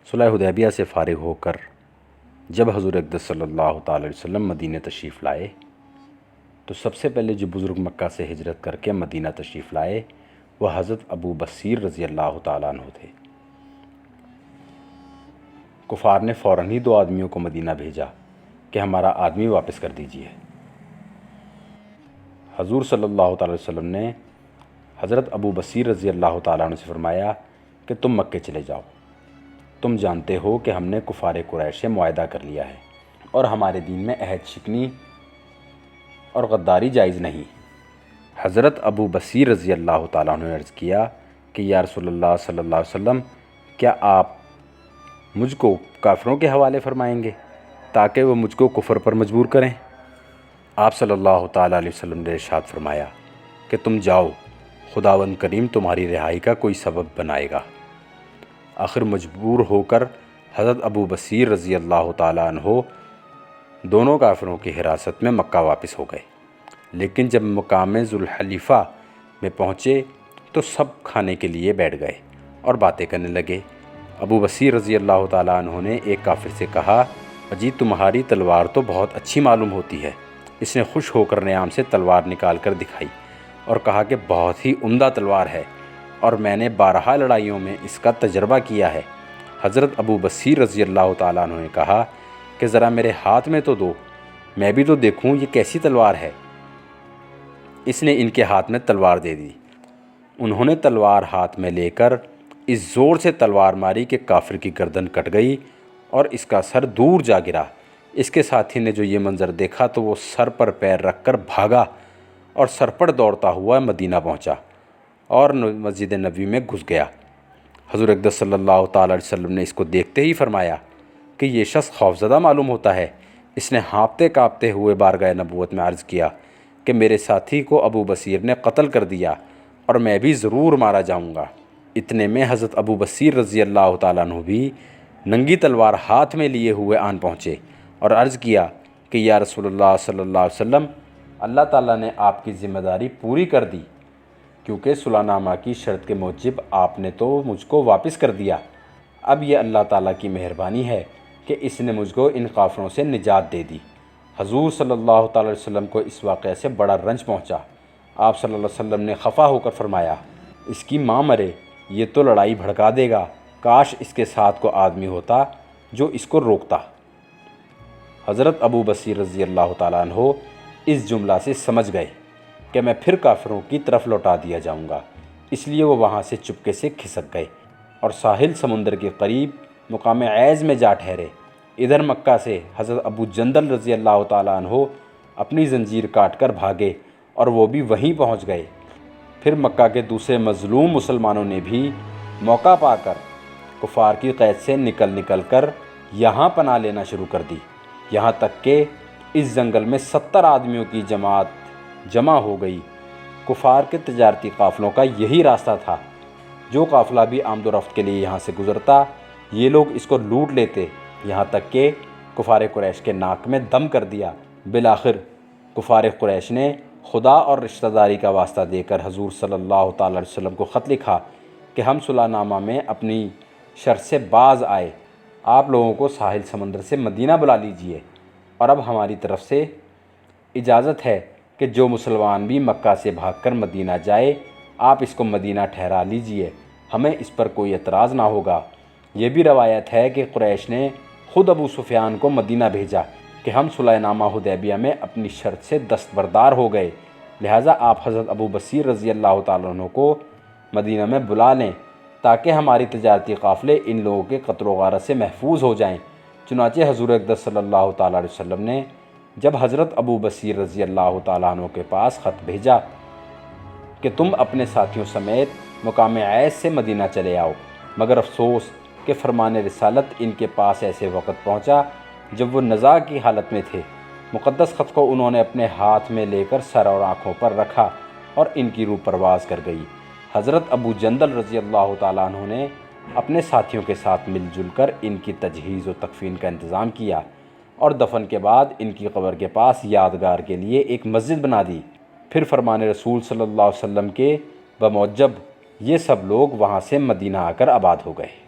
صلح حدیبیہ سے فارغ ہو کر جب حضور اقدس صلی اللہ تعالی علیہ وسلم مدینہ تشریف لائے تو سب سے پہلے جو بزرگ مکہ سے ہجرت کر کے مدینہ تشریف لائے وہ حضرت ابو بصیر رضی اللہ تعالیٰ عنہ تھے۔ کفار نے فوراً ہی 2 آدمیوں کو مدینہ بھیجا کہ ہمارا آدمی واپس کر دیجیے۔ حضور صلی اللہ تعالی وسلم نے حضرت ابو بصیر رضی اللہ تعالیٰ عنہ سے فرمایا کہ تم مکے چلے جاؤ، تم جانتے ہو کہ ہم نے کفار قریش سے معاہدہ کر لیا ہے اور ہمارے دین میں عہد شکنی اور غداری جائز نہیں۔ حضرت ابو بصیر رضی اللہ تعالیٰ عنہ نے عرض کیا کہ یا رسول اللہ صلی اللہ علیہ وسلم، کیا آپ مجھ کو کافروں کے حوالے فرمائیں گے تاکہ وہ مجھ کو کفر پر مجبور کریں؟ آپ صلی اللہ تعالیٰ علیہ وسلم نے ارشاد فرمایا کہ تم جاؤ، خداوند کریم تمہاری رہائی کا کوئی سبب بنائے گا۔ آخر مجبور ہو کر حضرت ابو بصیر رضی اللہ تعالیٰ عنہ دونوں کافروں کی حراست میں مکہ واپس ہو گئے، لیکن جب مقام ذوالحلیفہ میں پہنچے تو سب کھانے کے لیے بیٹھ گئے اور باتیں کرنے لگے۔ ابو بصیر رضی اللہ تعالیٰ عنہ نے ایک کافر سے کہا، اجی تمہاری تلوار تو بہت اچھی معلوم ہوتی ہے۔ اس نے خوش ہو کر نیام سے تلوار نکال کر دکھائی اور کہا کہ بہت ہی عمدہ تلوار ہے اور میں نے 12 لڑائیوں میں اس کا تجربہ کیا ہے۔ حضرت ابو بصیر رضی اللہ تعالیٰ عنہ نے کہا کہ ذرا میرے ہاتھ میں تو دو، میں بھی تو دیکھوں یہ کیسی تلوار ہے۔ اس نے ان کے ہاتھ میں تلوار دے دی۔ انہوں نے تلوار ہاتھ میں لے کر اس زور سے تلوار ماری کہ کافر کی گردن کٹ گئی اور اس کا سر دور جا گرا۔ اس کے ساتھی نے جو یہ منظر دیکھا تو وہ سر پر پیر رکھ کر بھاگا اور سرپٹ دوڑتا ہوا مدینہ پہنچا اور مسجد نبوی میں گھس گیا۔ حضور اقدس صلی اللہ تعالیٰ علیہ وسلم نے اس کو دیکھتے ہی فرمایا کہ یہ شخص خوفزدہ معلوم ہوتا ہے۔ اس نے ہانپتے کانپتے ہوئے بارگاہ نبوت میں عرض کیا کہ میرے ساتھی کو ابو بصیر نے قتل کر دیا اور میں بھی ضرور مارا جاؤں گا۔ اتنے میں حضرت ابو بصیر رضی اللہ تعالیٰ عنہ بھی ننگی تلوار ہاتھ میں لیے ہوئے آن پہنچے اور عرض کیا کہ یا رسول اللہ صلی اللہ علیہ وسلم، اللہ تعالیٰ نے آپ کی ذمہ داری پوری کر دی، کیونکہ صلح نامہ کی شرط کے موجب آپ نے تو مجھ کو واپس کر دیا۔ اب یہ اللہ تعالیٰ کی مہربانی ہے کہ اس نے مجھ کو ان کافروں سے نجات دے دی۔ حضور صلی اللہ تعالیٰ علیہ وسلم کو اس واقعے سے بڑا رنج پہنچا۔ آپ صلی اللہ علیہ وسلم نے خفا ہو کر فرمایا، اس کی ماں مرے، یہ تو لڑائی بھڑکا دے گا، کاش اس کے ساتھ کو آدمی ہوتا جو اس کو روکتا۔ حضرت ابو بصیر رضی اللہ تعالیٰ عنہ اس جملہ سے سمجھ گئے کہ میں پھر کافروں کی طرف لوٹا دیا جاؤں گا، اس لیے وہ وہاں سے چپکے سے کھسک گئے اور ساحل سمندر کے قریب مقام عیز میں جا ٹھہرے۔ ادھر مکہ سے حضرت ابو جندل رضی اللہ تعالیٰ عنہ اپنی زنجیر کاٹ کر بھاگے اور وہ بھی وہیں پہنچ گئے۔ پھر مکہ کے دوسرے مظلوم مسلمانوں نے بھی موقع پا کر کفار کی قید سے نکل کر یہاں پناہ لینا شروع کر دی، یہاں تک کہ اس جنگل میں 70 آدمیوں کی جماعت جمع ہو گئی۔ کفار کے تجارتی قافلوں کا یہی راستہ تھا، جو قافلہ بھی آمد و رفت کے لیے یہاں سے گزرتا یہ لوگ اس کو لوٹ لیتے، یہاں تک کہ کفار قریش کے ناک میں دم کر دیا۔ بالآخر کفار قریش نے خدا اور رشتہ داری کا واسطہ دے کر حضور صلی اللہ تعالیٰ علیہ وسلم کو خط لکھا کہ ہم صلح نامہ میں اپنی شرط سے باز آئے، آپ لوگوں کو ساحل سمندر سے مدینہ بلا لیجئے، اور اب ہماری طرف سے اجازت ہے کہ جو مسلمان بھی مکہ سے بھاگ کر مدینہ جائے آپ اس کو مدینہ ٹھہرا لیجئے، ہمیں اس پر کوئی اعتراض نہ ہوگا۔ یہ بھی روایت ہے کہ قریش نے خود ابو سفیان کو مدینہ بھیجا کہ ہم صلح نامہ حدیبیہ میں اپنی شرط سے دستبردار ہو گئے، لہٰذا آپ حضرت ابو بصیر رضی اللہ تعالیٰ عنہ کو مدینہ میں بلا لیں تاکہ ہماری تجارتی قافلے ان لوگوں کے قتل و غارت سے محفوظ ہو جائیں۔ چنانچہ حضور اقدس صلی اللہ تعالیٰ علیہ وسلم نے جب حضرت ابو بصیر رضی اللہ تعالیٰ عنہ کے پاس خط بھیجا کہ تم اپنے ساتھیوں سمیت مقام عیز سے مدینہ چلے آؤ، مگر افسوس کہ فرمان رسالت ان کے پاس ایسے وقت پہنچا جب وہ نزاع کی حالت میں تھے۔ مقدس خط کو انہوں نے اپنے ہاتھ میں لے کر سر اور آنکھوں پر رکھا اور ان کی روح پرواز کر گئی۔ حضرت ابو جندل رضی اللہ تعالیٰ عنہ نے اپنے ساتھیوں کے ساتھ مل جل کر ان کی تجہیز و تکفین کا انتظام کیا اور دفن کے بعد ان کی قبر کے پاس یادگار کے لیے ایک مسجد بنا دی۔ پھر فرمان رسول صلی اللہ علیہ وسلم کے بموجب یہ سب لوگ وہاں سے مدینہ آ کر آباد ہو گئے۔